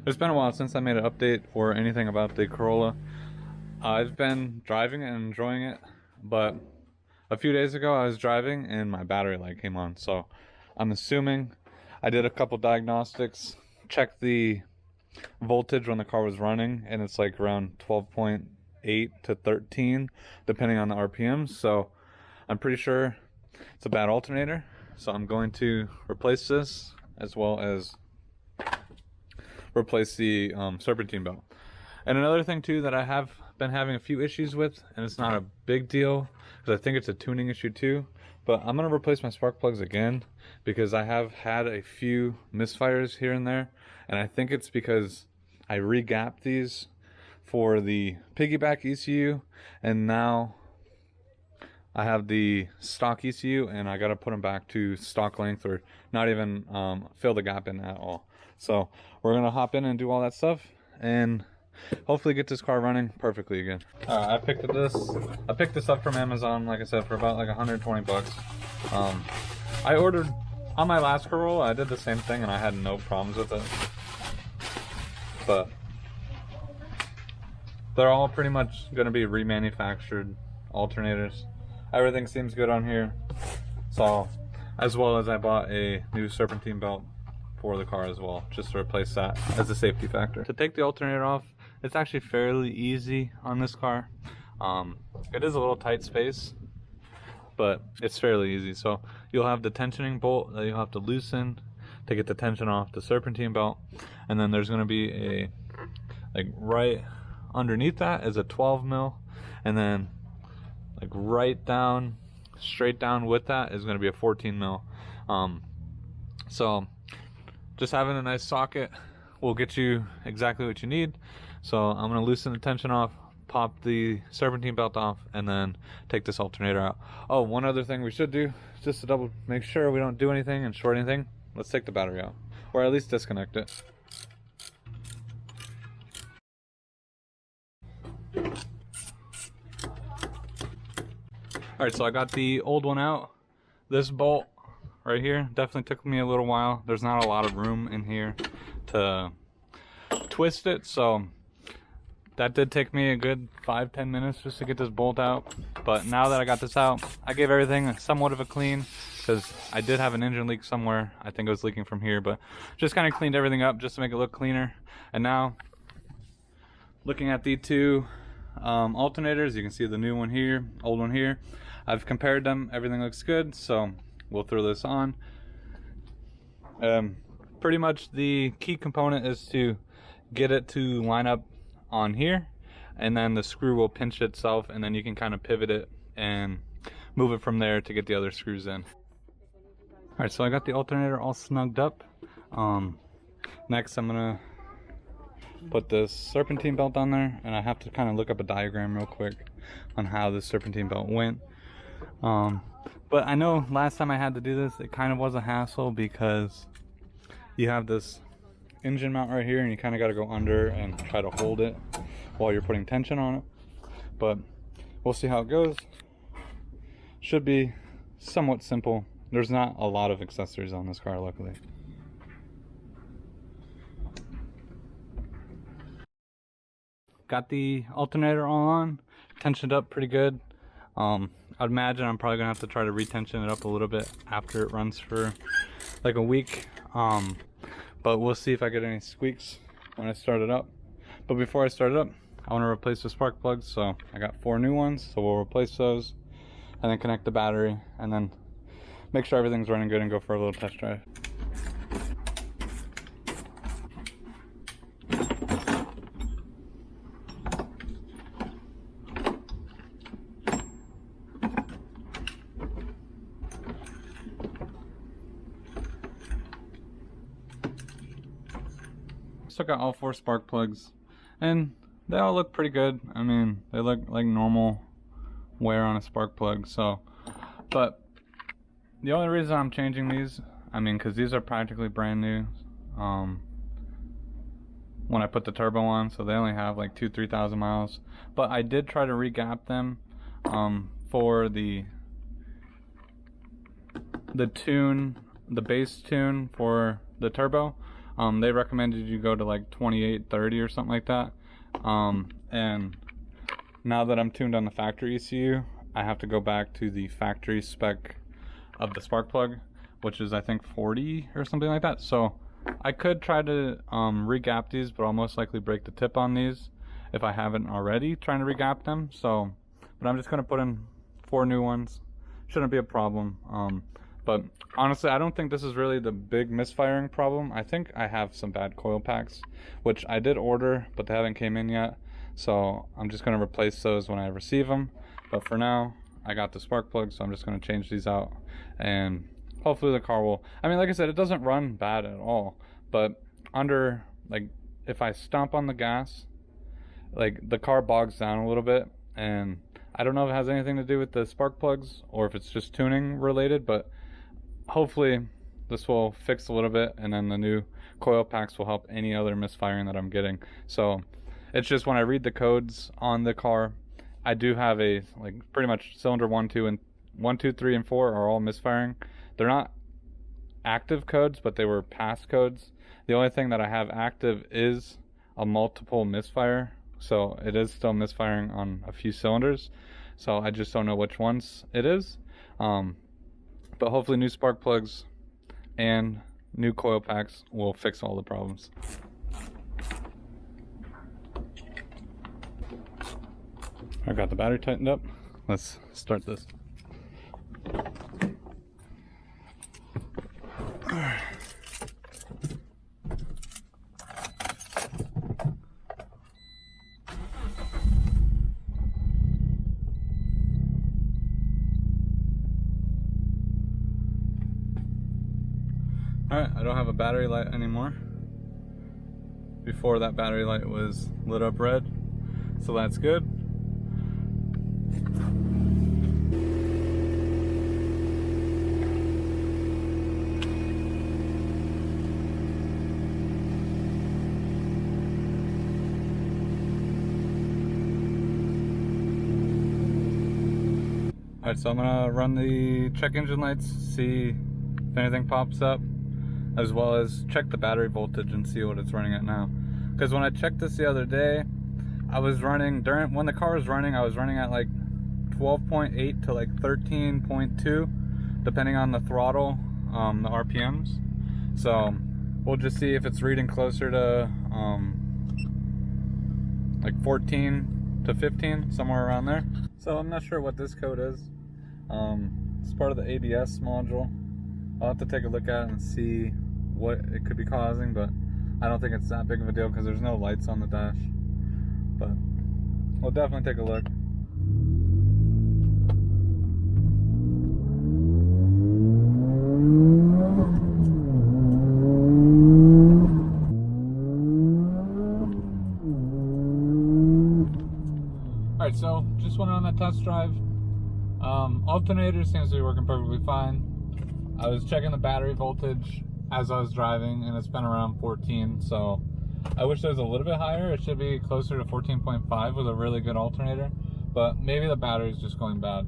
It's been a while since I made an update or anything about the Corolla. I've been driving and enjoying it, but a few days ago I was driving and my battery light came on, so I'm assuming I did a couple diagnostics, checked the voltage when the car was running, and it's like around 12.8 to 13 depending on the RPMs, so I'm pretty sure it's a bad alternator. So I'm going to replace this as well as replace the serpentine belt. And another thing too that I have been having a few issues with, and it's not a big deal because I think it's a tuning issue too, but I'm going to replace my spark plugs again because I have had a few misfires here and there, and I think it's because I re-gapped these for the piggyback ECU, and now I have the stock ECU and I got to put them back to stock length or not even fill the gap in at all. So we're going to hop in and do all that stuff and hopefully get this car running perfectly again. I picked this up from Amazon, like I said, for about like 120 bucks. I ordered on my last Corolla, I did the same thing and I had no problems with it. But they're all pretty much going to be remanufactured alternators. Everything seems good on here. So, as well as I bought a new serpentine belt for the car as well, just to replace that as a safety factor. To take the alternator off, it's actually fairly easy on this car. It is a little tight space, but it's fairly easy. So you'll have the tensioning bolt that you'll have to loosen to get the tension off the serpentine belt, and then there's going to be a, like right underneath that is a 12 mil, and then like right down, straight down with that is going to be a 14 mil. So just having a nice socket will get you exactly what you need. So I'm going to loosen the tension off, pop the serpentine belt off, and then take this alternator out. Oh, one other thing we should do, just to make sure we don't do anything and short anything, let's take the battery out, or at least disconnect it. Alright, so I got the old one out. This bolt right here definitely took me a little while. There's not a lot of room in here to twist it, so that did take me a good 5-10 minutes just to get this bolt out. But now that I got this out, I gave everything somewhat of a clean because I did have an engine leak somewhere. I think it was leaking from here, but just kind of cleaned everything up just to make it look cleaner. And now, looking at the two alternators, you can see the new one here, old one here. I've compared them, everything looks good, so we'll throw this on. Pretty much the key component is to get it to line up on here, and then the screw will pinch itself, and then you can kind of pivot it and move it from there to get the other screws in. Alright, so I got the alternator all snugged up. Next I'm gonna put this serpentine belt on there, and I have to kind of look up a diagram real quick on how this serpentine belt went. But I know last time I had to do this, it kind of was a hassle because you have this engine mount right here and you kind of got to go under and try to hold it while you're putting tension on it. But we'll see how it goes. Should be somewhat simple. There's not a lot of accessories on this car, luckily. Got the alternator all on, tensioned up pretty good. I'd imagine I'm probably gonna have to try to retension it up a little bit after it runs for like a week. But we'll see if I get any squeaks when I start it up. But before I start it up, I want to replace the spark plugs. So I got 4 new ones, so we'll replace those and then connect the battery and then make sure everything's running good and go for a little test drive. So I got all 4 spark plugs and they all look pretty good. I mean, they look like normal wear on a spark plug. So, but the only reason I'm changing these, I mean, because these are practically brand new when I put the turbo on, so they only have like 2,000-3,000 miles. But I did try to re-gap them for the tune, the base tune for the turbo. They recommended you go to like 28, 30 or something like that. And now that I'm tuned on the factory ECU, I have to go back to the factory spec of the spark plug, which is I think 40 or something like that. So I could try to re-gap these, but I'll most likely break the tip on these if I haven't already trying to re-gap them. So, but I'm just gonna put in 4 new ones. Shouldn't be a problem. But honestly, I don't think this is really the big misfiring problem. I think I have some bad coil packs, which I did order, but they haven't came in yet. So I'm just gonna replace those when I receive them. But for now, I got the spark plug, so I'm just gonna change these out, and hopefully the car will, I mean, like I said, it doesn't run bad at all, but under, like, if I stomp on the gas, like, the car bogs down a little bit, and I don't know if it has anything to do with the spark plugs or if it's just tuning related, but hopefully this will fix a little bit, and then the new coil packs will help any other misfiring that I'm getting. So it's just when I read the codes on the car, I do have a, like, pretty much cylinder 1, 2, 3, and 4 are all misfiring. They're not active codes, but they were pass codes. The only thing that I have active is a multiple misfire, so it is still misfiring on a few cylinders. So I just don't know which ones it is. But hopefully new spark plugs and new coil packs will fix all the problems. I got the battery tightened up. Let's start this. Alright, I don't have a battery light anymore. Before, that battery light was lit up red, so that's good. Alright, so I'm gonna run the check engine lights, see if anything pops up, as well as check the battery voltage and see what it's running at now. Because when I checked this the other day, I was running, when the car was running, I was running at like 12.8 to like 13.2, depending on the throttle, the RPMs. So we'll just see if it's reading closer to like 14 to 15, somewhere around there. So I'm not sure what this code is. It's part of the ABS module. I'll have to take a look at it and see what it could be causing, but I don't think it's that big of a deal because there's no lights on the dash. But we'll definitely take a look. Alright, so just went on that test drive. Alternator seems to be working perfectly fine. I was checking the battery voltage as I was driving, and it's been around 14, so I wish it was a little bit higher. It should be closer to 14.5 with a really good alternator, but maybe the battery's just going bad.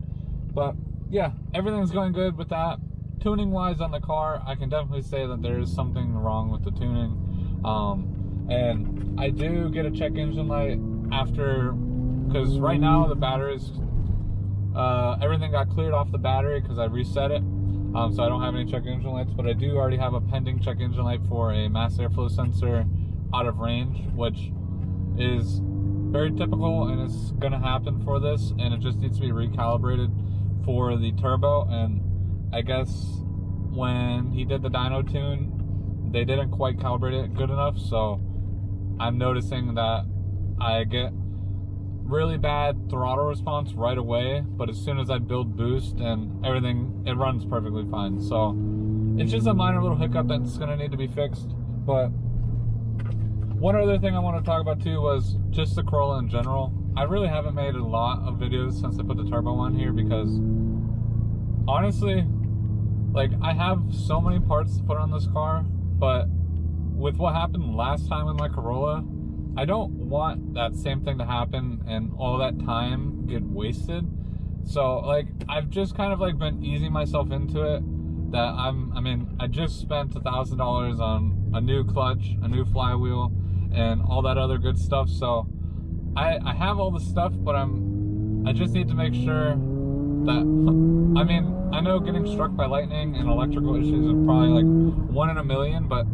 But yeah, everything's going good with that. Tuning wise on the car, I can definitely say that there is something wrong with the tuning. And I do get a check engine light after, because right now the battery's everything got cleared off the battery because I reset it, so I don't have any check engine lights, but I do already have a pending check engine light for a mass airflow sensor out of range, which is very typical and it's gonna happen for this, and it just needs to be recalibrated for the turbo. And I guess when he did the dyno tune, they didn't quite calibrate it good enough, so I'm noticing that I get really bad throttle response right away, but as soon as I build boost and everything, it runs perfectly fine. So it's just a minor little hiccup that's gonna need to be fixed. But one other thing I want to talk about too was just the Corolla in general. I really haven't made a lot of videos since I put the turbo on here because honestly, like, I have so many parts to put on this car, but with what happened last time in my Corolla, I don't want that same thing to happen and all that time get wasted. So like, I've just kind of like been easing myself into it, that I mean, I just spent $1,000 on a new clutch, a new flywheel, and all that other good stuff. So I have all the stuff, but I just need to make sure that, I mean, I know getting struck by lightning and electrical issues are probably like 1 in a million, but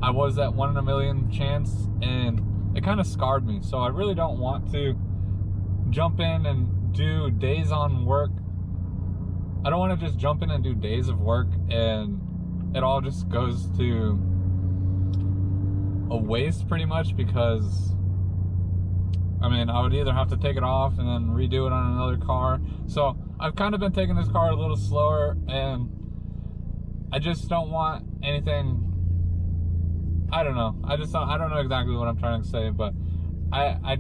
I was that 1 in a million chance, and it kind of scarred me. So I really don't want to jump in and do days on work. I don't want to just jump in and do days of work and it all just goes to a waste pretty much, because I mean, I would either have to take it off and then redo it on another car. So I've kind of been taking this car a little slower, and I just don't want anything, I don't know. I don't know exactly what I'm trying to say, but I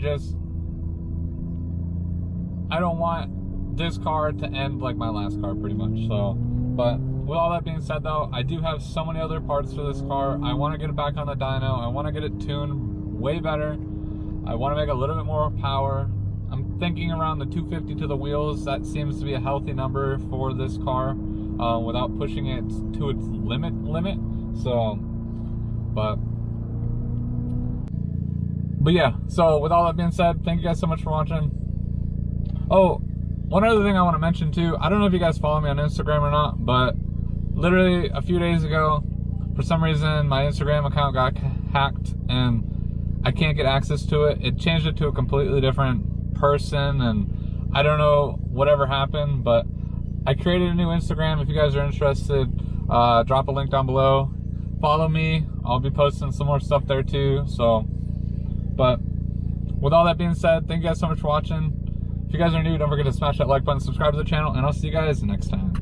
don't want this car to end like my last car pretty much. So, but with all that being said though, I do have so many other parts for this car. I want to get it back on the dyno. I want to get it tuned way better. I want to make a little bit more power. I'm thinking around the 250 to the wheels. That seems to be a healthy number for this car, without pushing it to its limit. So, but yeah. So with all that being said, thank you guys so much for watching. Oh, one other thing I want to mention too. I don't know if you guys follow me on Instagram or not, but literally a few days ago, for some reason, my Instagram account got hacked and I can't get access to it. It changed it to a completely different person, and I don't know whatever happened, but I created a new Instagram. If you guys are interested, drop a link down below. Follow me. I'll be posting some more stuff there too. So, but with all that being said, thank you guys so much for watching. If you guys are new, don't forget to smash that like button, subscribe to the channel, and I'll see you guys next time.